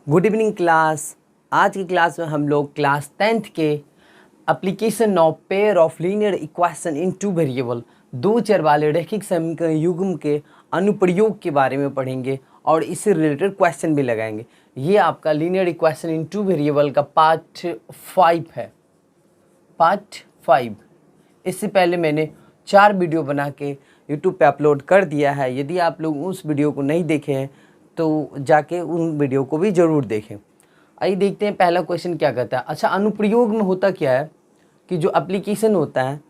Good evening class. आज की class में हम लोग क्लास 10th के application of pair of linear equation in two variable दो चर वाले रैखिक समीकरण युग्म के अनुप्रयोग के बारे में पढ़ेंगे और इससे रिलेटेड क्वेश्चन भी लगाएंगे। ये आपका linear equation in two variable का पार्ट 5 है। पार्ट 5 इससे पहले मैंने 4 वीडियो बना के यूट्यूब पे अपलोड कर दिया है। यदि आप लोग उस वीडियो को नहीं देखे हैं तो जाके उन वीडियो को भी ज़रूर देखें। आइए देखते हैं पहला क्वेश्चन क्या कहता है। अच्छा, अनुप्रयोग में होता क्या है कि जो एप्लीकेशन होता है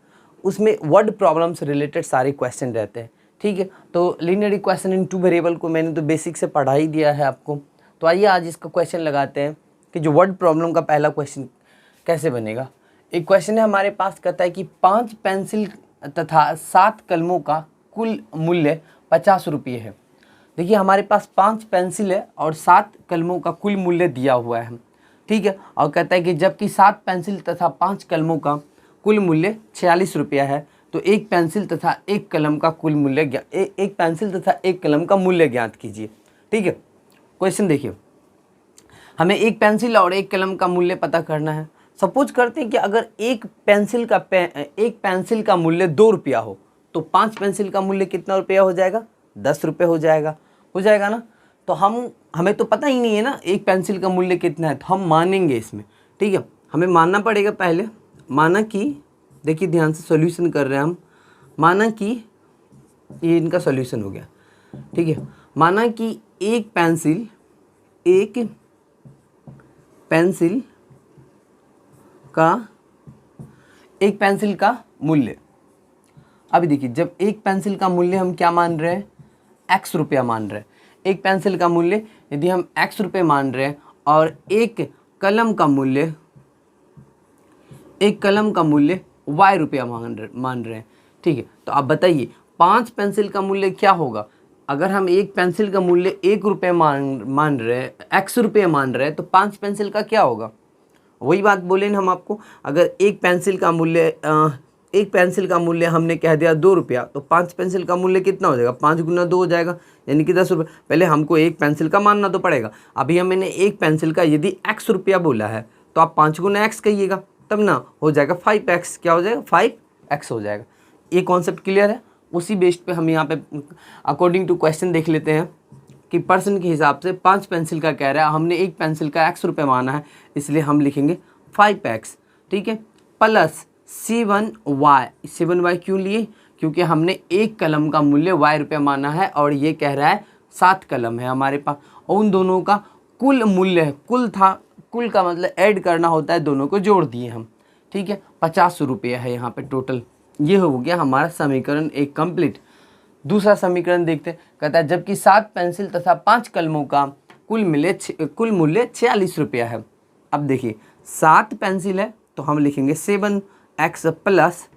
उसमें वर्ड प्रॉब्लम से रिलेटेड सारे क्वेश्चन रहते हैं। ठीक है, तो linear equation in two variable को मैंने तो बेसिक से पढ़ा ही दिया है आपको। तो आइए आज इसका क्वेश्चन लगाते हैं कि जो वर्ड प्रॉब्लम का पहला क्वेश्चन कैसे बनेगा। एक क्वेश्चन है हमारे पास, कहता है कि 5 पेंसिल तथा 7 कलमों का कुल मूल्य 50 रुपये है। देखिए हमारे पास 5 पेंसिल है और 7 कलमों का कुल मूल्य दिया हुआ है। ठीक है, और कहता है कि जबकि 7 पेंसिल तथा 5 कलमों का कुल मूल्य 46 रुपया है, तो एक पेंसिल तथा एक कलम का कुल मूल्य एक पेंसिल तथा एक कलम का मूल्य ज्ञात कीजिए। ठीक है, क्वेश्चन देखिए, हमें एक पेंसिल और एक कलम का मूल्य पता करना है। सपोज करते हैं कि अगर एक पेंसिल का मूल्य 2 रुपया हो तो 5 पेंसिल का मूल्य कितना रुपया हो जाएगा? 10 रुपये हो जाएगा ना। तो हमें तो पता ही नहीं है ना एक पेंसिल का मूल्य कितना है, तो हम मानेंगे इसमें। ठीक है, हमें मानना पड़ेगा। पहले माना कि, देखिए ध्यान से सॉल्यूशन कर रहे हैं हम। माना कि ये इनका सॉल्यूशन हो गया। ठीक है, माना कि एक पेंसिल का मूल्य, अभी देखिए जब एक पेंसिल का मूल्य हम क्या मान रहे हैं? x रुपया मान रहे हैं। एक पेंसिल का मूल्य यदि हम x रुपये मान रहे हैं और एक कलम का मूल्य y रुपया मान रहे हैं। ठीक है, तो आप बताइए 5 पेंसिल का मूल्य क्या होगा? अगर हम एक पेंसिल का मूल्य 1 रुपये मान रहे हैं, x रुपये मान रहे हैं, तो 5 पेंसिल का क्या होगा? वही बात बोले ना हम आपको। अगर एक पेंसिल का मूल्य हमने कह दिया 2 रुपया, तो 5 पेंसिल का मूल्य कितना हो जाएगा? 5 गुना 2 हो जाएगा, यानी कि 10 रुपये। पहले हमको एक पेंसिल का मानना तो पड़ेगा। अभी मैंने एक पेंसिल का यदि x रुपया बोला है तो आप 5 गुना x कहिएगा, तब ना हो जाएगा 5x। क्या हो जाएगा? 5x हो जाएगा। ये कॉन्सेप्ट क्लियर है? उसी बेस्ड पे हम यहाँ पे अकॉर्डिंग टू क्वेश्चन देख लेते हैं कि पर्सन के हिसाब से 5 पेंसिल का कह रहा है, हमने एक पेंसिल का x रुपये माना है, इसलिए हम लिखेंगे 5x। ठीक है, प्लस 7y क्यों लिए? क्योंकि हमने एक कलम का मूल्य y रुपया माना है और ये कह रहा है 7 कलम है हमारे पास, और उन दोनों का कुल मूल्य है। कुल का मतलब ऐड करना होता है, दोनों को जोड़ दिए हम। ठीक है, 50 रुपया है यहाँ पे टोटल। ये हो गया हमारा समीकरण एक कंप्लीट। दूसरा समीकरण देखते हैं, कहता है जबकि 7 पेंसिल तथा 5 कलमों का कुल मूल्य 46 रुपया है। अब देखिए 7 पेंसिल है तो हम लिखेंगे 7x प्लस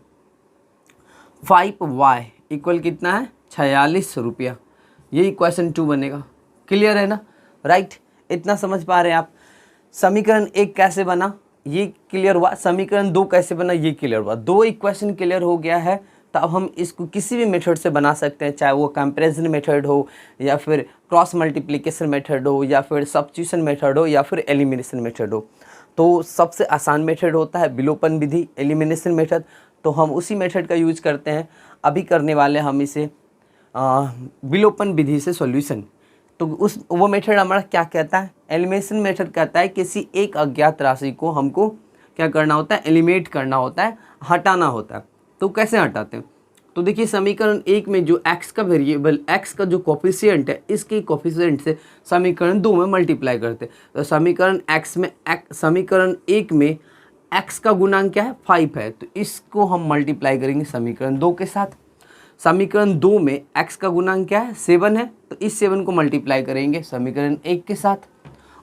5y इक्वल कितना है? 46 रुपया। ये इक्वेशन 2 बनेगा। क्लियर है ना? राइट, इतना समझ पा रहे हैं आप? समीकरण 1 कैसे बना ये क्लियर हुआ। समीकरण 2 कैसे बना ये क्लियर हुआ। 2 इक्वेशन क्लियर हो गया है, तो अब हम इसको किसी भी मेथड से बना सकते हैं, चाहे वो कंपैरिजन मेथड हो या फिर क्रॉस मल्टीप्लिकेशन मेथड हो या फिर सब्स्टिट्यूशन मेथड हो या फिर एलिमिनेशन मेथड हो। तो सबसे आसान मेथड होता है विलोपन विधि, एलिमिनेशन मेथड, तो हम उसी मेथड का यूज करते हैं। अभी करने वाले हम इसे विलोपन विधि से सॉल्यूशन। तो वो मेथड हमारा क्या कहता है? एलिमिनेशन मेथड कहता है किसी एक अज्ञात राशि को हमको क्या करना होता है? एलिमिनेट करना होता है, हटाना होता है। तो कैसे हटाते हैं? तो देखिए समीकरण 1 में जो x का वेरिएबल, x का जो कोफिशिएंट है, इसके कोफिशिएंट से समीकरण 2 में मल्टीप्लाई करते हैं। तो समीकरण 1 में x का गुणांक क्या है? 5 है, तो इसको हम मल्टीप्लाई करेंगे समीकरण 2 के साथ। समीकरण 2 में x का गुणांक क्या है? 7 है, तो इस 7 को मल्टीप्लाई करेंगे समीकरण 1 के साथ,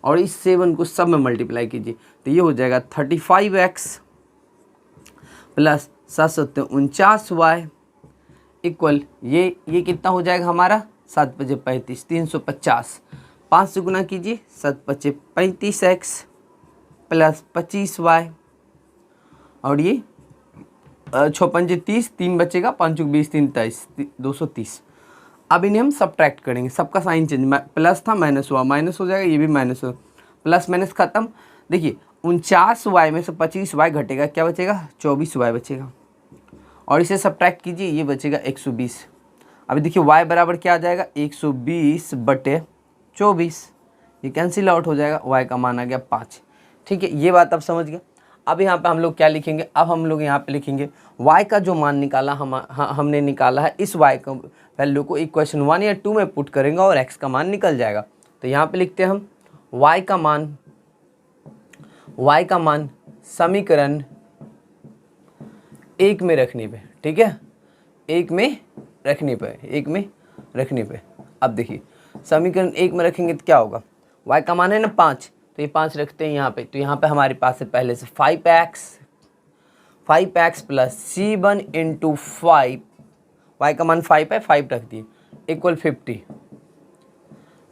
और इस 7 को सब में मल्टीप्लाई कीजिए, तो ये हो जाएगा 35x प्लस 749y इक्वल ये कितना हो जाएगा हमारा? 7 पचे 35, 350। 5 से गुना कीजिए, 7 पचे 35x प्लस 25y, और ये 6 पंजे 30, 3 बचेगा, 5 20 3 23, 230। अब इन्हें हम सब्ट्रैक्ट करेंगे, सबका साइन चेंज, प्लस था माइनस हुआ, माइनस हो जाएगा, ये भी माइनस हो, प्लस माइनस खत्म। देखिए 49y में से 25y घटेगा, क्या बचेगा 24y बचेगा, और इसे सब्ट्रैक्ट कीजिए, ये बचेगा 120। अभी देखिए y बराबर क्या आ जाएगा 120/24, ये कैंसिल आउट हो जाएगा, y का मान आ गया 5। ठीक है, ये बात आप समझ गए। अब यहाँ पे हम लोग क्या लिखेंगे, अब हम लोग यहाँ पे लिखेंगे y का जो मान निकाला हमने निकाला है, इस y का वैल्यू को इक्वेशन 1 या 2 में पुट करेंगे और x का मान निकल जाएगा। तो यहाँ पे लिखते हैं हम y का मान समीकरण 1 में रखने पे, ठीक है, 1 में रखने पे। अब देखिए समीकरण 1 में रखेंगे तो क्या होगा, y का मान है ना 5, तो ये 5 रखते हैं यहाँ पे। तो यहाँ पे हमारे पास है पहले से 5x plus c1 into 5, y का मान 5 है, 5 रख दिए, इक्वल 50।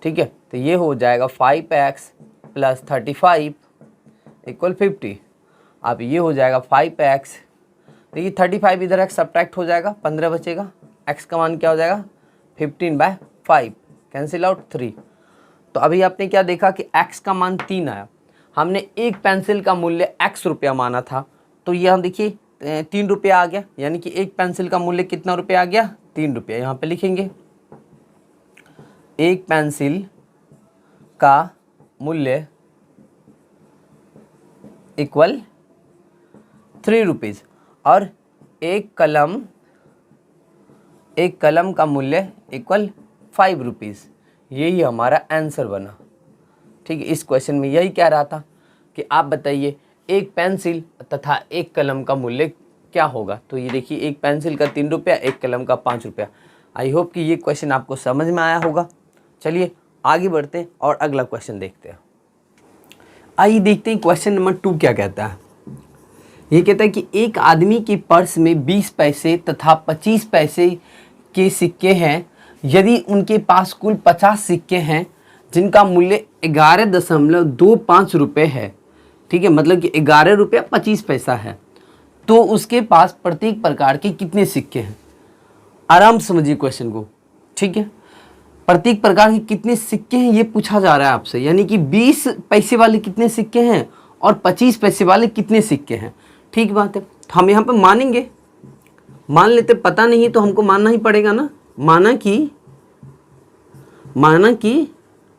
ठीक है, तो ये हो जाएगा 5x प्लस 35 इक्वल 50। अब ये हो जाएगा 5x, देखिए 35 इधर x सब्ट्रैक्ट हो जाएगा, 15 बचेगा, x का मान क्या हो जाएगा 15/5, कैंसिल आउट 3। तो अभी आपने क्या देखा कि x का मान 3 आया। हमने एक पेंसिल का मूल्य x रुपया माना था, तो यहाँ देखिए 3 रुपया आ गया, यानी कि एक पेंसिल का मूल्य कितना रुपया आ गया 3 रुपया। यहाँ पे लिखेंगे एक पेंसिल का मूल्य इक्वल 3 रुपीज़ और एक कलम का मूल्य इक्वल 5 रुपीज़। यही हमारा आंसर बना। ठीक है, इस क्वेश्चन में यही कह रहा था कि आप बताइए एक पेंसिल तथा एक कलम का मूल्य क्या होगा। तो ये देखिए एक पेंसिल का 3 रुपया, एक कलम का 5 रुपया। आई होप कि ये क्वेश्चन आपको समझ में आया होगा। चलिए आगे बढ़ते हैं और अगला क्वेश्चन देखते हैं। आइए देखते हैं क्वेश्चन नंबर 2 क्या कहता है। ये कहता है कि एक आदमी के पर्स में 20 पैसे तथा 25 पैसे के सिक्के हैं। यदि उनके पास कुल 50 सिक्के हैं जिनका मूल्य 11.25 रुपये है, ठीक है, मतलब कि 11 रुपया 25 पैसा है, तो उसके पास प्रत्येक प्रकार के कितने सिक्के हैं। आराम से समझिए क्वेश्चन को। ठीक है, प्रत्येक प्रकार के कितने सिक्के हैं ये पूछा जा रहा है आपसे, यानी कि 20 पैसे वाले कितने सिक्के हैं और 25 पैसे वाले कितने सिक्के हैं। ठीक बात है, तो हम यहाँ पे मानेंगे, मान लेते, पता नहीं तो हमको मानना ही पड़ेगा ना। माना कि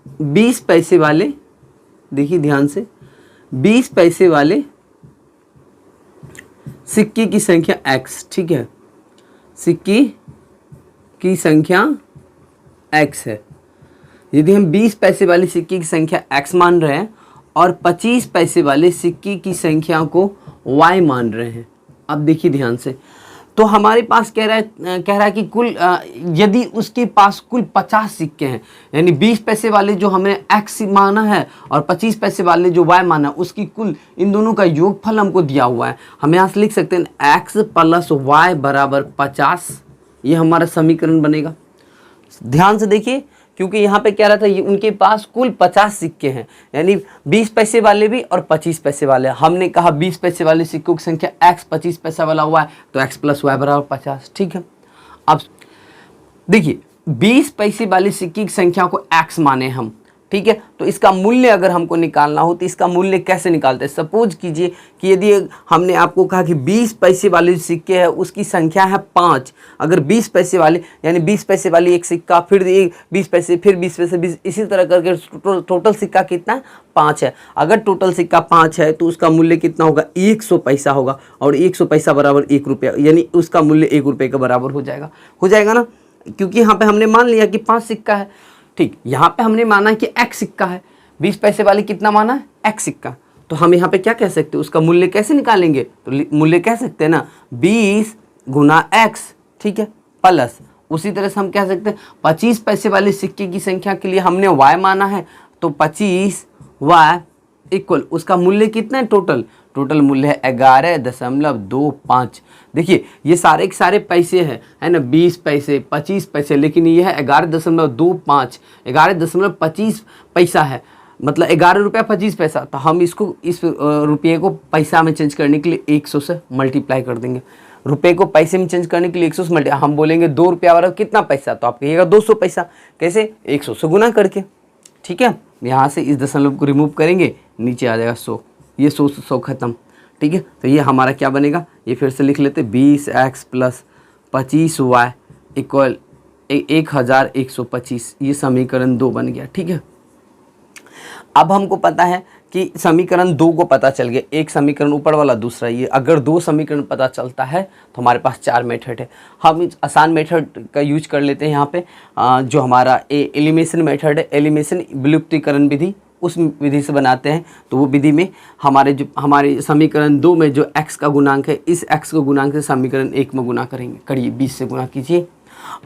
20 पैसे वाले, देखिए ध्यान से, 20 पैसे वाले सिक्के की संख्या x, ठीक है, सिक्के की संख्या x है। यदि हम 20 पैसे वाले सिक्के की संख्या x मान रहे हैं और 25 पैसे वाले सिक्के की संख्या को y मान रहे हैं। अब देखिए ध्यान से, तो हमारे पास कह रहा है कि कुल यदि उसके पास कुल 50 सिक्के हैं, यानी 20 पैसे वाले जो हमने x माना है और 25 पैसे वाले जो y माना, उसकी कुल इन दोनों का योगफल हमको दिया हुआ है। हम यहाँ से लिख सकते हैं x प्लस y बराबर 50। ये हमारा समीकरण बनेगा। ध्यान से देखिए, क्योंकि यहाँ पे क्या रहा था, ये उनके पास कुल 50 सिक्के हैं, यानी 20 पैसे वाले भी और 25 पैसे वाले। हमने कहा 20 पैसे वाले सिक्कों की संख्या x, 25 पैसा वाला हुआ है, तो x प्लस y बराबर 50। ठीक है, अब देखिए 20 पैसे वाले सिक्के की संख्या को x माने हम, ठीक है, तो इसका मूल्य अगर हमको निकालना हो तो इसका मूल्य कैसे निकालते हैं। सपोज कीजिए कि यदि हमने आपको कहा कि 20 पैसे वाले सिक्के है उसकी संख्या है 5, अगर 20 पैसे वाले, यानी 20 पैसे वाली एक सिक्का, फिर 20 पैसे, फिर 20 पैसे, 20, इसी तरह करके टोटल सिक्का कितना 5 है। अगर टोटल सिक्का 5 है तो उसका मूल्य कितना होगा 100 पैसा होगा, और 100 पैसा बराबर 1 रुपया, यानी उसका मूल्य 1 रुपये के बराबर हो जाएगा ना, क्योंकि यहाँ पे हमने मान लिया कि 5 सिक्का है। ठीक, यहाँ पे हमने माना कि x सिक्का है, 20 पैसे वाले कितना माना है x सिक्का, तो हम यहाँ पे क्या कह सकते हैं, उसका मूल्य कैसे निकालेंगे, तो मूल्य कह सकते हैं ना 20 गुना x, ठीक है, प्लस उसी तरह से हम कह सकते हैं 25 पैसे वाले सिक्के की संख्या के लिए हमने y माना है, तो 25y इक्वल उसका मूल्य कितना है, टोटल मूल्य है 11.25। देखिए ये सारे के सारे पैसे हैं, है ना, 20 पैसे, 25 पैसे, लेकिन ये है 11.25, 11.25 पैसा है, मतलब 11 रुपया 25 पैसा। तो हम इसको, इस रुपये को पैसा में चेंज करने के लिए 100 से मल्टीप्लाई कर देंगे। रुपये को पैसे में चेंज करने के लिए 100 से मल्टीप्लाई, हम बोलेंगे 2 रुपया वाला कितना पैसा, तो आप कहिएगा 200 पैसा। कैसे, 100 से गुना करके। ठीक है, यहाँ से इस दशमलव को रिमूव करेंगे, नीचे आ जाएगा 100, ये 100 से 100 खत्म। ठीक है, तो ये हमारा क्या बनेगा, ये फिर से लिख लेते 20x प्लस 25y इक्वल 1125। ये समीकरण 2 बन गया। ठीक है, अब हमको पता है कि समीकरण 2 को पता चल गया, एक समीकरण ऊपर वाला, दूसरा ये। अगर 2 समीकरण पता चलता है तो हमारे पास 4 मेथड है। हम इस आसान मेथड का यूज कर लेते हैं यहाँ पे, जो हमारा एलिमिनेशन मेथड है, एलिमिनेशन विलुप्तीकरण विधि, उस विधि से बनाते हैं। तो वो विधि में हमारे समीकरण 2 में जो x का गुणांक है, इस x को गुणांक से समीकरण 1 में गुना करेंगे, करिए 20 से गुना कीजिए।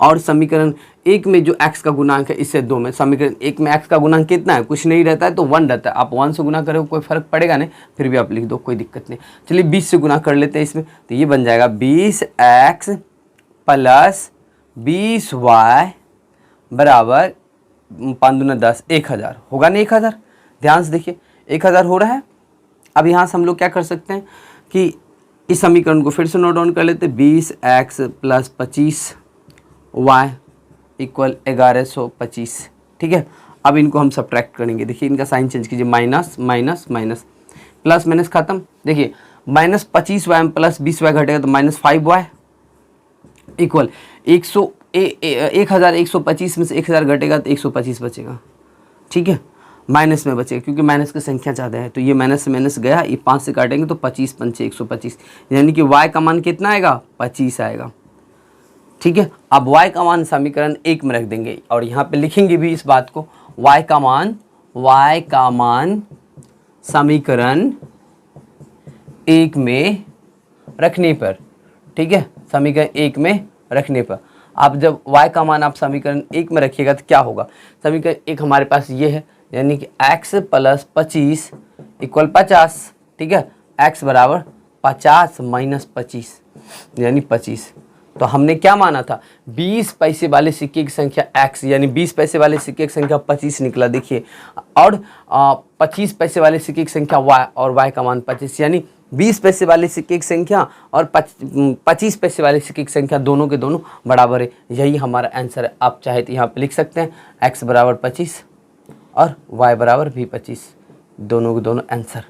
और समीकरण 1 में जो x का गुणांक है, इससे 2 में, समीकरण 1 में x का गुणांक कितना है, कुछ नहीं रहता है तो 1 रहता है। आप 1 से गुना करोगे कोई फर्क पड़ेगा नहीं, फिर भी आप लिख दो, कोई दिक्कत नहीं। चलिए 20 से गुना कर लेते हैं इसमें, तो ये बन जाएगा 20x प्लस 20y बराबर 5 दूना 10, 1000 होगा ना। 1000 ध्यान से देखिए, 1000 हो रहा है। अब यहाँ से हम लोग क्या कर सकते हैं कि इस समीकरण को फिर से नोट डाउन कर लेते हैं, 20x प्लस 25y इक्वल 1125। ठीक है, अब इनको हम सब्ट्रैक्ट करेंगे। देखिए इनका साइन चेंज कीजिए, minus minus minus, plus minus खत्म। देखिए माइनस 25y में प्लस 20y घटेगा तो माइनस 5y इक्वल 1125 में से 1000 घटेगा तो 125 बचेगा। ठीक है, माइनस में बचेगा क्योंकि माइनस की संख्या ज़्यादा है, तो ये माइनस से माइनस गया, ये 5 से काटेंगे तो 25 पंचे 125, यानी कि y का मान कितना आएगा, 25 आएगा। ठीक है, अब y का मान समीकरण 1 में रख देंगे और यहाँ पे लिखेंगे भी इस बात को, y का मान समीकरण 1 में रखने पर। ठीक है, समीकरण 1 में रखने पर आप जब y का मान आप समीकरण 1 में रखिएगा तो क्या होगा, समीकरण 1 हमारे पास ये है, यानी कि x प्लस 25 इक्वल 50। ठीक है, x बराबर 50 माइनस 25 यानी 25। तो हमने क्या माना था, 20 पैसे वाले सिक्के की संख्या x, यानी 20 पैसे वाले सिक्के की संख्या 25 निकला। देखिए, और 25 पैसे वाले सिक्के की संख्या y, और y का मान 25, यानी 20 पैसे वाले सिक्के की संख्या और 25 पैसे वाले सिक्के की संख्या दोनों के दोनों बराबर है। यही हमारा आंसर है। आप चाहे तो यहाँ पे लिख सकते हैं x बराबर 25 और y बराबर भी 25, दोनों के दोनों answer.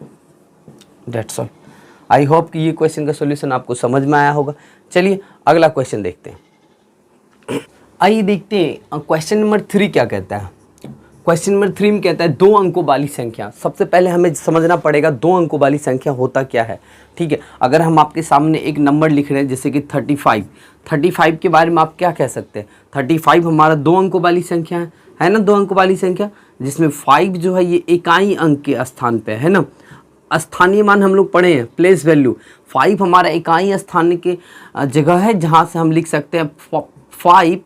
That's all. I hope कि ये क्वेश्चन का सॉल्यूशन आपको समझ में आया होगा। चलिए अगला क्वेश्चन देखते हैं। आइए देखते हैं क्वेश्चन नंबर 3 क्या कहता है। क्वेश्चन नंबर 3 में कहता है 2 अंकों वाली संख्या। सबसे पहले हमें समझना पड़ेगा 2 अंकों वाली संख्या होता क्या है। ठीक है, अगर हम आपके सामने एक नंबर लिख रहे हैं जैसे कि 35 के बारे में आप क्या कह सकते हैं, 35 हमारा 2 अंकों वाली संख्या है ना, 2 अंकों वाली संख्या, जिसमें 5 जो है ये इकाई अंक के स्थान पे है ना। स्थानीय मान हम लोग पढ़े हैं, प्लेस वैल्यू। 5 हमारा इकाई स्थान के जगह है जहाँ से हम लिख सकते हैं 5।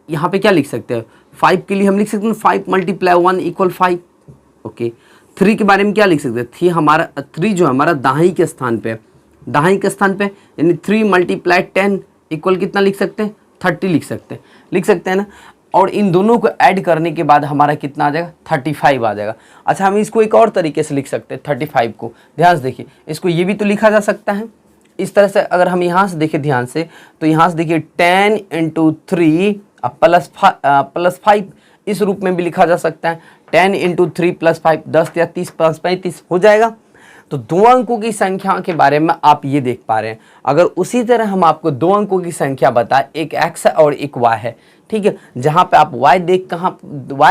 यहाँ पे क्या लिख सकते हैं, 5 के लिए हम लिख सकते हैं 5 × 1 इक्वल 5। ओके, 3 के बारे में क्या लिख सकते हैं, 3 जो हमारा दाहिनी के स्थान पे, दाहिनी के स्थान पे, यानी 3 × 10 इक्वल कितना लिख सकते हैं, 30 लिख सकते हैं ना। और इन दोनों को ऐड करने के बाद हमारा कितना आ जाएगा, 35 आ जाएगा। अच्छा, हम इसको एक और तरीके से लिख सकते हैं 35 को। ध्यान से देखिए, इसको ये भी तो लिखा जा सकता है इस तरह से। अगर हम यहाँ से देखें ध्यान से, तो यहाँ से देखिए 10 × 3 प्लस 5 इस रूप में भी लिखा जा सकता है। 10 × 3 + 5 10 या 30 + 35 हो जाएगा। तो 2 अंकों की संख्या के बारे में आप ये देख पा रहे हैं। अगर उसी तरह हम आपको 2 अंकों की संख्या बताए, एक x है और एक y है। ठीक है, जहाँ पे आप y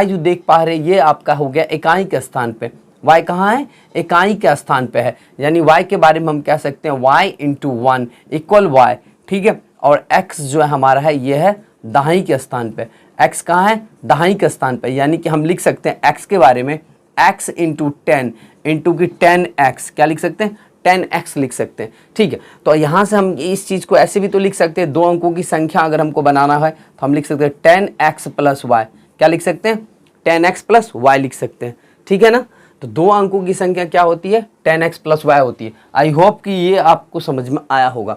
जो देख पा रहे हैं ये आपका हो गया इकाई के स्थान पे। y कहाँ है, इकाई के स्थान पे है, यानी y के बारे में हम कह सकते हैं y × 1 इक्वल y। ठीक है, और x जो है हमारा है ये है दाहिनी के स्थान पे। x कहाँ है, दाहिनी के स्थान पे, यानी कि हम लिख सकते हैं x के बारे में x × 10 इंटू की 10x, क्या लिख सकते हैं, 10x लिख सकते हैं। ठीक है, तो यहाँ से हम इस चीज़ को ऐसे भी तो लिख सकते हैं, 2 अंकों की संख्या अगर हमको बनाना है तो हम लिख सकते हैं 10x + y, क्या लिख सकते हैं, 10x + y लिख सकते हैं। ठीक है ना, तो 2 अंकों की संख्या क्या होती है, 10x + y होती है। आई होप कि ये आपको समझ में आया होगा।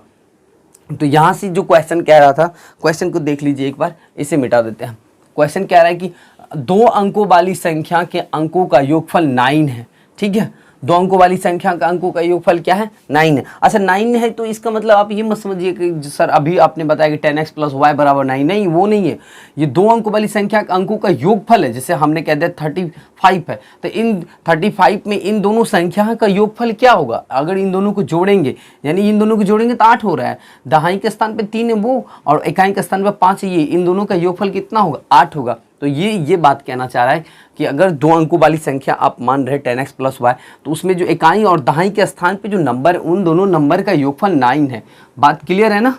तो यहाँ से जो क्वेश्चन कह रहा था, क्वेश्चन को देख लीजिए एक बार, इसे मिटा देते हैं। क्वेश्चन कह रहा है कि 2 अंकों वाली संख्या के अंकों का योगफल 9 है। ठीक है, दो अंकों वाली संख्या का अंकों का योगफल क्या है 9 है। अच्छा 9 है तो इसका मतलब आप ये मत समझिए कि सर अभी आपने बताया कि 10x + y = 9, नहीं वो नहीं है, ये दो अंकों वाली संख्या का अंकों का योगफल है। जैसे हमने कह दिया 35 है तो इन 35 में इन दोनों संख्या का योगफल क्या होगा, अगर इन दोनों को जोड़ेंगे यानी इन दोनों को जोड़ेंगे तो 8 हो रहा है, दहाई के स्थान पे 3 है वो और इकाई के स्थान पे 5 है ये, इन दोनों का योगफल कितना होगा 8 होगा। तो ये बात कहना चाह रहा है कि अगर दो अंकों वाली संख्या आप मान रहे 10x + y तो उसमें जो इकाई और दहाई के स्थान पे जो नंबर है उन दोनों नंबर का योगफल 9 है। बात क्लियर है ना,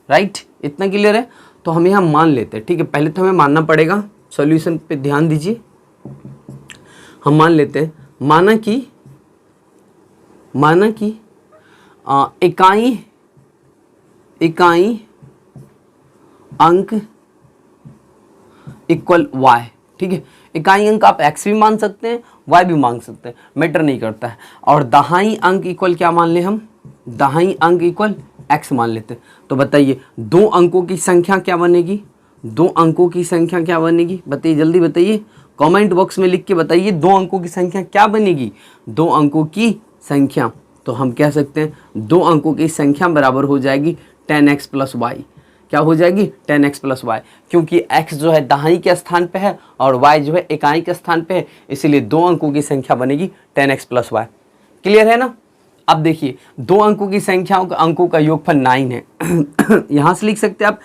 राइट, इतना क्लियर है। तो हम यहाँ मान लेते हैं, ठीक है, पहले तो हमें मानना पड़ेगा, सॉल्यूशन पे ध्यान दीजिए। हम मान लेते हैं, माना कि इकाई अंक इक्वल y, ठीक है, इकाई अंक आप x भी मान सकते हैं y भी मान सकते हैं, मैटर नहीं करता है। और दहाई अंक इक्वल क्या मान ले हम, दहाई अंक इक्वल x मान लेते हैं। तो बताइए दो अंकों की संख्या क्या बनेगी, दो अंकों की संख्या क्या बनेगी, बताइए जल्दी बताइए, कमेंट बॉक्स में लिख के बताइए दो अंकों की संख्या क्या बनेगी। दो अंकों की संख्या तो हम कह सकते हैं दो अंकों की संख्या बराबर हो जाएगी 10x + y, क्या हो जाएगी 10x + y, क्योंकि x जो है दहाई के स्थान पे है और y जो है इकाई के स्थान पे है, इसीलिए दो अंकों की संख्या बनेगी 10x + y। क्लियर है ना। अब देखिए दो अंकों की संख्याओं का अंकों का योगफल 9 है यहाँ से लिख सकते हैं आप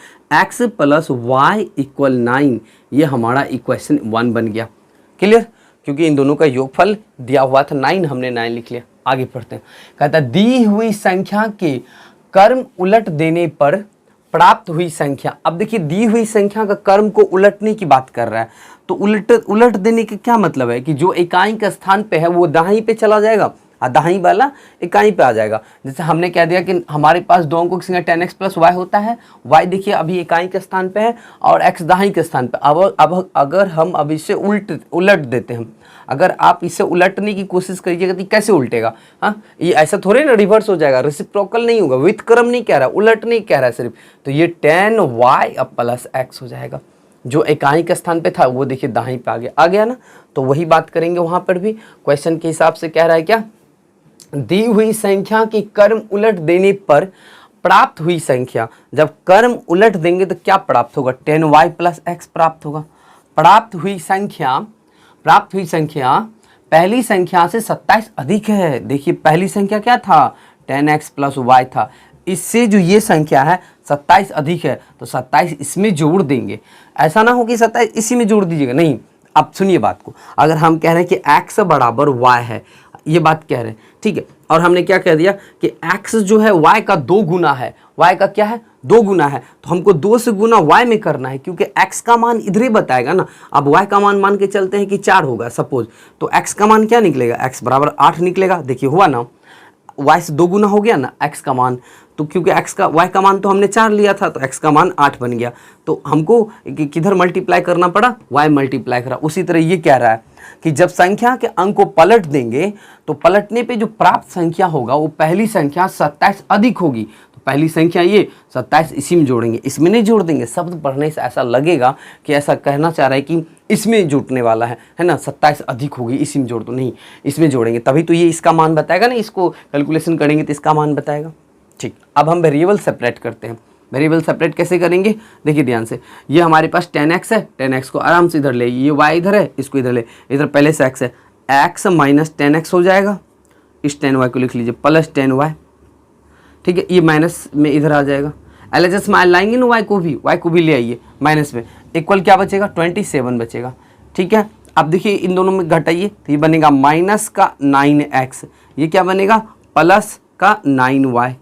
x + y = 9, ये हमारा इक्वेशन 1 बन गया। क्लियर, क्योंकि इन दोनों का योगफल दिया हुआ था 9, हमने 9 लिख लिया। आगे पढ़ते हैं, कहता है दी हुई संख्या के कर्म उलट देने पर प्राप्त हुई संख्या। अब देखिए दी हुई संख्या का कर्म को उलटने की बात कर रहा है, तो उलट देने का क्या मतलब है कि जो इकाई का स्थान पे है वो दाहिनी पे चला जाएगा और दाहिनी वाला इकाई पे आ जाएगा। जैसे हमने कह दिया कि हमारे पास दो अंकों की संख्या 10x + y होता है, y देखिए अभी इकाई के स्थान पे है और x दाहिनी के स्थान पे। अब अगर हम अब इसे उलट देते हैं, अगर आप इसे उलटने की कोशिश करिएगा तो कैसे उल्टेगा, हाँ ये ऐसा थोड़े ना रिवर्स हो जाएगा, रेसिप्रोकल नहीं होगा, विथ क्रम नहीं कह रहा, उलट नहीं कह रहा है सिर्फ। तो ये 10y + x हो जाएगा, जो इकाई के स्थान पे था वो देखिए दाहिनी पे आ गया ना। तो वही बात करेंगे वहाँ पर भी, क्वेश्चन के हिसाब से कह रहा है क्या, दी हुई संख्या की कर्म उलट देने पर प्राप्त हुई संख्या, जब कर्म उलट देंगे तो क्या प्राप्त होगा 10y + x प्राप्त होगा। प्राप्त हुई संख्या पहली संख्या से 27 अधिक है। देखिए पहली संख्या क्या था 10x + y था, इससे जो ये संख्या है 27 अधिक है तो 27 इसमें जोड़ देंगे। ऐसा ना हो कि 27 इसी में जोड़ दीजिएगा, नहीं। अब सुनिए बात को, अगर हम कह रहे हैं कि x = y है, ये बात कह रहे हैं, ठीक है, और हमने क्या कह दिया कि x जो है y का 2 गुना है, y का क्या है 2 गुना है, तो हमको 2 से गुना y में करना है, क्योंकि x का मान इधर ही बताएगा ना। अब y का मान के चलते हैं कि 4 होगा सपोज, तो x का मान क्या निकलेगा, x = 8 निकलेगा। देखिए हुआ ना, y से 2 गुना हो गया ना x का मान, तो क्योंकि y का मान तो हमने 4 लिया था तो x का मान 8 बन गया, तो हमको किधर मल्टीप्लाई करना पड़ा, y मल्टीप्लाई करा। उसी तरह ये कह रहा है कि जब संख्या के अंक को पलट देंगे तो पलटने पे जो प्राप्त संख्या होगा वो पहली संख्या 27 अधिक होगी। तो पहली संख्या ये 27 इसी में जोड़ेंगे, इसमें नहीं जोड़ देंगे। शब्द पढ़ने से ऐसा लगेगा कि ऐसा कहना चाह रहा है कि इसमें जुटने वाला है ना, 27 अधिक होगी इसी में जोड़ दो, नहीं इसमें जोड़ेंगे तभी तो ये इसका मान बताएगा ना, इसको कैलकुलेशन करेंगे तो इसका मान बताएगा। ठीक, अब हम वेरिएबल सेपरेट करते हैं। वेरिएबल सेपरेट कैसे करेंगे, देखिए ध्यान से, ये हमारे पास 10x है, 10x को आराम से इधर ले, ये y इधर है, इसको इधर ले, इधर पहले से x है, x - 10x हो जाएगा, इस 10y को लिख लीजिए प्लस 10y, ठीक है, ये माइनस में इधर आ जाएगा, LHS में लाएंगे ना y को भी ले आइए माइनस में, इक्वल क्या बचेगा 27 बचेगा। ठीक है, अब देखिए इन दोनों में घटाइए तो ये बनेगा माइनस का 9x, ये क्या बनेगा प्लस का 9y,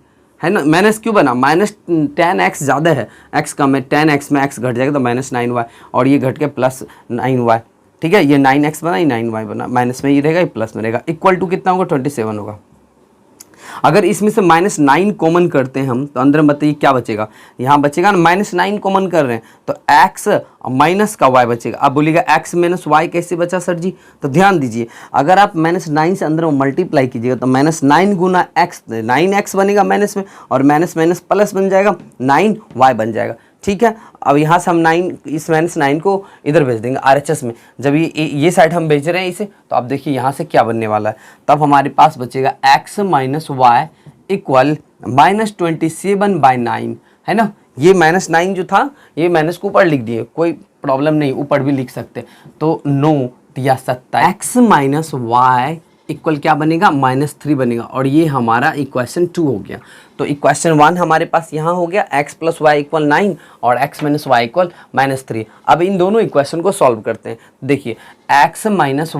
है ना। माइनस क्यों बना, -10x ज़्यादा है, x कम है, 10x में x घट जाएगा तो -9y, और ये घट के +9y। ठीक है, ये 9x बना, ये 9y बना, माइनस में ये रहेगा, ये प्लस में रहेगा, इक्वल टू कितना होगा 27 होगा। अगर इसमें से -9 कॉमन करते हैं हम तो अंदर में बताइए क्या बचेगा, यहाँ बचेगा ना, -9 कॉमन कर रहे हैं तो x माइनस का y बचेगा। अब बोलिएगा x - y कैसे बचा सर जी, तो ध्यान दीजिए, अगर आप -9 से अंदर में मल्टीप्लाई कीजिएगा तो -9 गुना x 9x बनेगा माइनस में, और माइनस प्लस बन जाएगा 9y बन जाएगा। ठीक है। अब यहाँ से हम 9 इस -9 को इधर भेज देंगे RHS में। जब ये साइड हम भेज रहे हैं इसे, तो आप देखिए यहाँ से क्या बनने वाला है। तब हमारे पास बचेगा x - y इक्वल -27/9, है ना। ये -9 जो था ये माइनस को ऊपर लिख दिए, कोई प्रॉब्लम नहीं, ऊपर भी लिख सकते। तो 9 या 27 x - y इक्वल क्या बनेगा, -3 बनेगा। और ये हमारा इक्वेशन 2 हो गया। तो इक्वेशन 1 हमारे पास यहाँ हो गया x + y = 9 और x - y = -3। अब इन दोनों इक्वेशन को सॉल्व करते हैं। देखिए x - y =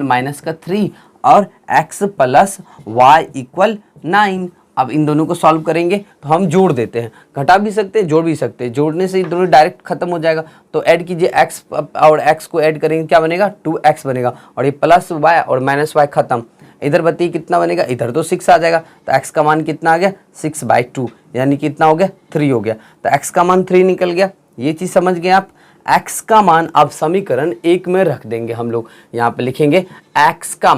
-3 और x + y = 9। अब इन दोनों को सॉल्व करेंगे तो हम जोड़ देते हैं, घटा भी सकते हैं जोड़ भी सकते हैं। जोड़ने से ये दोनों डायरेक्ट खत्म हो जाएगा। तो ऐड कीजिए x और x को ऐड करेंगे, क्या बनेगा 2x बनेगा। और ये +y और -y खत्म। इधर बताइए कितना बनेगा, इधर तो 6 आ जाएगा। तो x का मान कितना आ गया 6/2, यानी कितना हो गया 3 हो गया। तो x का मान 3 निकल गया। ये चीज़ समझ गए आप। x का मान अब समीकरण 1 में रख देंगे हम लोग। यहाँ पे लिखेंगे x का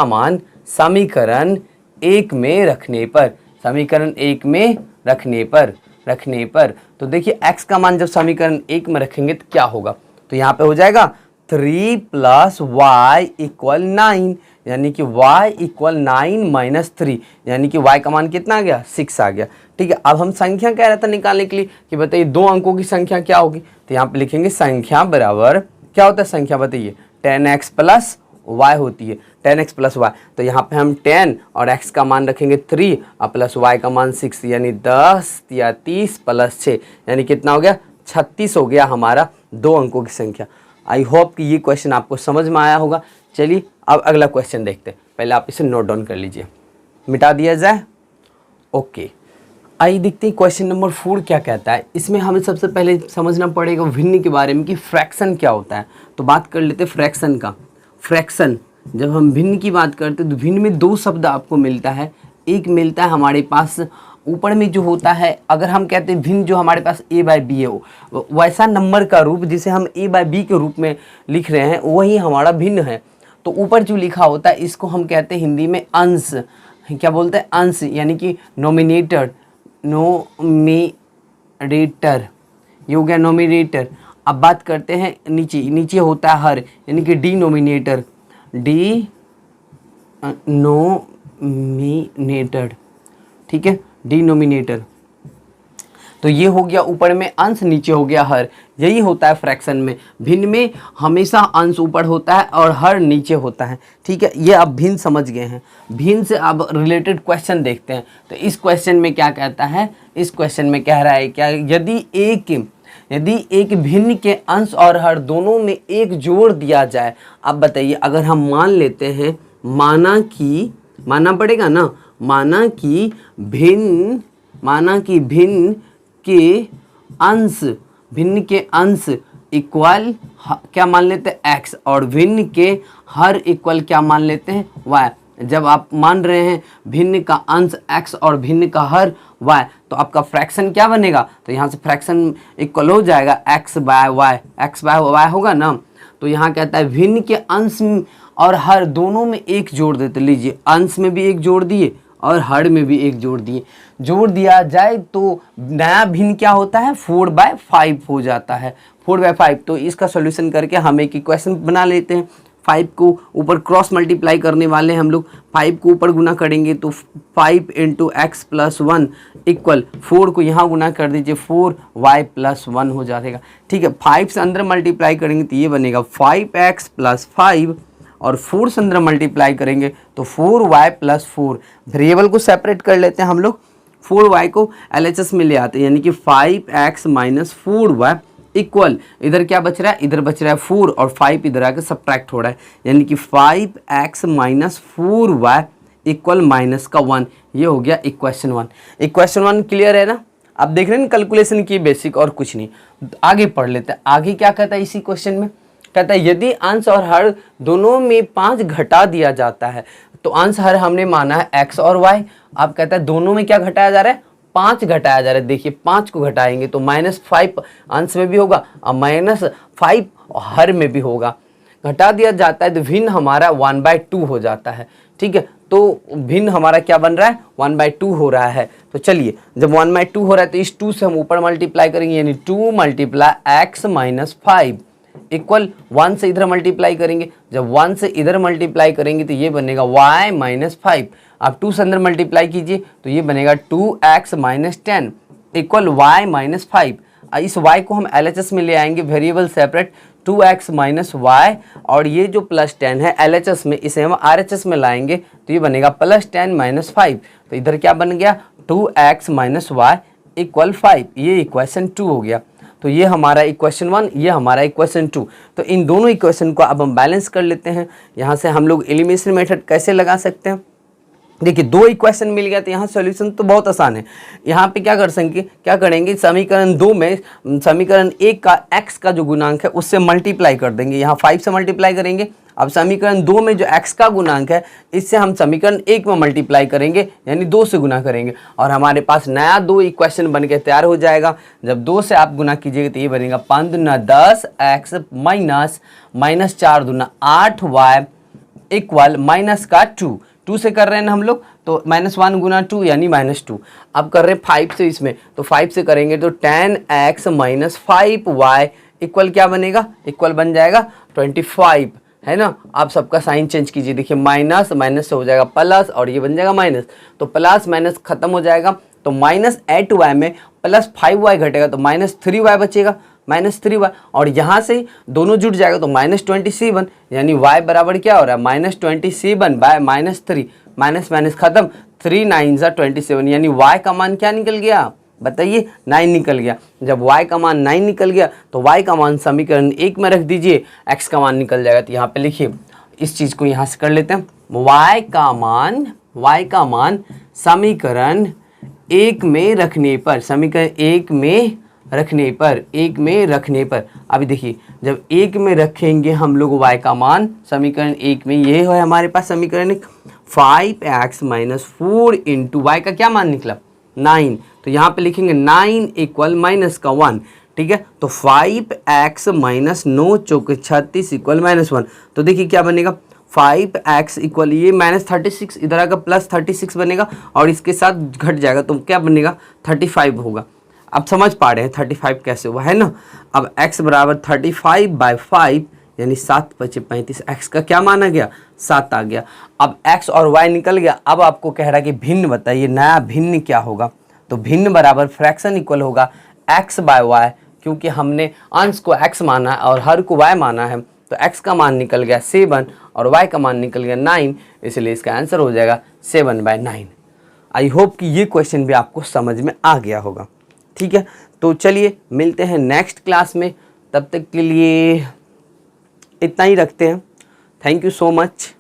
मान समीकरण 1 में रखने पर, समीकरण 1 में रखने पर तो देखिए x का मान जब समीकरण 1 में रखेंगे तो क्या होगा। तो यहाँ पे हो जाएगा 3 + y = 9, यानी कि y = 9 - 3, यानी कि y का मान कितना आ गया 6 आ गया। ठीक है। अब हम संख्या कह रहा था निकालने के लिए कि बताइए 2 अंकों की संख्या क्या होगी। तो यहाँ पे लिखेंगे संख्या बराबर, क्या होता है संख्या बताइए, 10x + y होती है, 10x + y। तो यहाँ पे हम 10 और x का मान रखेंगे 3 और प्लस y का मान 6, यानी 10 या 30 + 6, यानी कितना हो गया 36 हो गया हमारा 2 अंकों की संख्या। आई होप कि ये क्वेश्चन आपको समझ में आया होगा। चलिए अब अगला क्वेश्चन देखते हैं। पहले आप इसे नोट डाउन कर लीजिए, मिटा दिया जाए। ओके, आइए देखते हैं क्वेश्चन नंबर 4 क्या कहता है। इसमें हमें सबसे पहले समझना पड़ेगा भिन्न के बारे में कि फ्रैक्शन क्या होता है। तो बात कर लेते हैं फ्रैक्शन का। फ्रैक्शन, जब हम भिन्न की बात करते हैं तो भिन्न में 2 शब्द आपको मिलता है। एक मिलता है हमारे पास ऊपर में जो होता है, अगर हम कहते हैं भिन्न जो हमारे पास a/b है, वैसा नंबर का रूप जिसे हम a/b के रूप में लिख रहे हैं वही हमारा भिन्न है। तो ऊपर जो लिखा होता है इसको हम कहते हैं हिंदी में अंश। क्या बोलते हैं अंश, यानी कि नोमिनेटर, ये हो गया नोमिनेटर। अब बात करते हैं नीचे होता है हर, यानी कि डिनोमिनेटर, ठीक है, डिनोमिनेटर। तो ये हो गया ऊपर में अंश, नीचे हो गया हर। यही होता है फ्रैक्शन में। भिन्न में हमेशा अंश ऊपर होता है और हर नीचे होता है। ठीक है, ये आप भिन्न समझ गए हैं। भिन्न से अब रिलेटेड क्वेश्चन देखते हैं। तो इस क्वेश्चन में क्या कहता है, इस क्वेश्चन में कह रहा है क्या, यदि एक भिन्न के अंश और हर दोनों में 1 जोड़ दिया जाए। अब बताइए, अगर हम मान लेते हैं, माना पड़ेगा ना, माना कि भिन्न के अंश इक्वल क्या मान लेते हैं x, और भिन्न के हर इक्वल क्या मान लेते हैं y। जब आप मान रहे हैं भिन्न का अंश x और भिन्न का हर y, तो आपका फ्रैक्शन क्या बनेगा। तो यहाँ से फ्रैक्शन इक्वल हो जाएगा x/y होगा ना। तो यहाँ कहता है भिन्न के अंश और हर दोनों में 1 जोड़ देते। लीजिए, अंश में भी 1 जोड़ दिए और हर में भी 1 जोड़ दिए। जोड़ दिया जाए तो नया भिन्न क्या होता है 4/5 हो जाता है, 4/5। तो इसका सॉल्यूशन करके हम एक इक्वेशन बना लेते हैं। 5 को ऊपर क्रॉस मल्टीप्लाई करने वाले हैं हम लोग। 5 को ऊपर गुना करेंगे तो 5 × x + 1 इक्वल 4 को यहाँ गुना कर दीजिए, 4y + 1 हो जाएगा। ठीक है, 5 से अंदर मल्टीप्लाई करेंगे तो ये बनेगा 5x + 5, और 4 से अंदर मल्टीप्लाई करेंगे तो 4y + 4। वेरिएबल को सेपरेट कर लेते हैं हम लोग, 4y को LHS में ले आते हैं, यानी कि 5x - 4y इक्वल, इधर क्या बच रहा है, इधर बच रहा है 4 और 5 इधर आके सब्ट्रैक्ट हो रहा है, यानी कि 5x - 4y इक्वल -1। ये हो गया इक्वेशन 1। इक्वेशन 1 क्लियर है ना। आप देख रहे हैं कैलकुलेशन की बेसिक, और कुछ नहीं। आगे पढ़ लेते हैं। आगे क्या कहता है इसी क्वेश्चन में, कहता है यदि अंश और हर दोनों में 5 घटा दिया जाता है। तो अंश हर हमने माना है x और y। अब कहता है दोनों में क्या घटाया जा रहा है, 5 घटाया जा रहा है। देखिए 5 को घटाएंगे तो -5 अंश में भी होगा और -5 हर में भी होगा। घटा दिया जाता है तो भिन्न हमारा 1/2 हो जाता है। ठीक है, तो भिन्न हमारा क्या बन रहा है, 1/2 हो रहा है। तो चलिए जब 1/2 हो रहा है तो इस 2 से हम ऊपर मल्टीप्लाई करेंगे, यानी 2 × x - 5 इक्वल 1 से इधर मल्टीप्लाई करेंगे। जब 1 से इधर मल्टीप्लाई करेंगे तो ये बनेगा y - 5। आप 2 से अंदर मल्टीप्लाई कीजिए तो ये बनेगा 2x - 10 इक्वल y - 5। इस y को हम LHS में ले आएंगे, वेरिएबल सेपरेट, 2x - y, और ये जो +10 है LHS में, इसे हम RHS में लाएंगे तो ये बनेगा +10 - 5। तो इधर क्या बन गया, 2x - y इक्वल 5। ये इक्वेशन 2 हो गया। तो ये हमारा इक्वेशन 1, ये हमारा इक्वेशन 2। तो इन दोनों इक्वेशन को अब हम बैलेंस कर लेते हैं। यहाँ से हम लोग एलिमिनेशन मेथड कैसे लगा सकते हैं, देखिए 2 इक्वेशन मिल गया तो यहाँ सॉल्यूशन तो बहुत आसान है। यहाँ पे क्या करेंगे, समीकरण 2 में समीकरण 1 का x का जो गुणांक है उससे मल्टीप्लाई कर देंगे, यहाँ 5 से मल्टीप्लाई करेंगे। अब समीकरण 2 में जो x का गुणांक है इससे हम समीकरण 1 में मल्टीप्लाई करेंगे, यानी 2 से गुना करेंगे, और हमारे पास नया 2 इक्वेशन बन के तैयार हो जाएगा। जब 2 से आप गुना कीजिएगा तो ये बनेगा 5 दूना 10x - 4 दूना 8y इक्वल -2 से कर रहे हैं ना हम लोग, तो -1 × 2 यानी -2। अब कर रहे हैं 5 से इसमें, तो 5 से करेंगे तो 10x - 5y इक्वल क्या बनेगा, इक्वल बन जाएगा 25, है ना। आप सबका साइन चेंज कीजिए, देखिए माइनस माइनस से हो जाएगा प्लस और ये बन जाएगा माइनस, तो प्लस माइनस खत्म हो जाएगा। तो -8y में +5y घटेगा तो -3y बचेगा, -3y, और यहाँ से दोनों जुड़ जाएगा तो -27, यानी y बराबर क्या हो रहा है, -27/-3, माइनस माइनस खत्म, 3 9 ज़ा 27, यानी y का मान क्या निकल गया, बताइए 9 निकल गया। जब y का मान 9 निकल गया तो y का मान समीकरण 1 में रख दीजिए, x का मान निकल जाएगा। तो यहाँ पे लिखिए, इस चीज़ को यहाँ से कर लेते हैं, y का मान समीकरण 1 में रखने पर, समीकरण 1 में रखने पर, अभी देखिए जब 1 में रखेंगे हम लोग y का मान समीकरण 1 में, ये है हमारे पास समीकरण 5x - 4 इंटू y का क्या मान निकला, 9। तो यहाँ पे लिखेंगे 9 इक्वल माइनस का 1, ठीक है। तो 5x - 9 चौक 36 इक्वल -1। तो देखिए क्या बनेगा, 5x इक्वल ये -36, इधर आकर +36 बनेगा और इसके साथ घट जाएगा तो क्या बनेगा, 35 होगा। अब समझ पा रहे हैं 35 कैसे हुआ, है ना। अब x बराबर 35/5 यानी 7 × 5 = 35, x का क्या मान आ गया, 7 आ गया। अब x और y निकल गया। अब आपको कह रहा है कि भिन्न बताइए, नया भिन्न क्या होगा। तो भिन्न बराबर फ्रैक्शन इक्वल होगा x/y, क्योंकि हमने अंश को x माना है और हर को y माना है, तो x का मान निकल गया 7 और y का मान निकल गया 9, इसलिए इसका आंसर हो जाएगा 7/9। आई होप कि ये क्वेश्चन भी आपको समझ में आ गया होगा, ठीक है। तो चलिए मिलते हैं नेक्स्ट क्लास में, तब तक के लिए इतना ही रखते हैं। Thank you so much.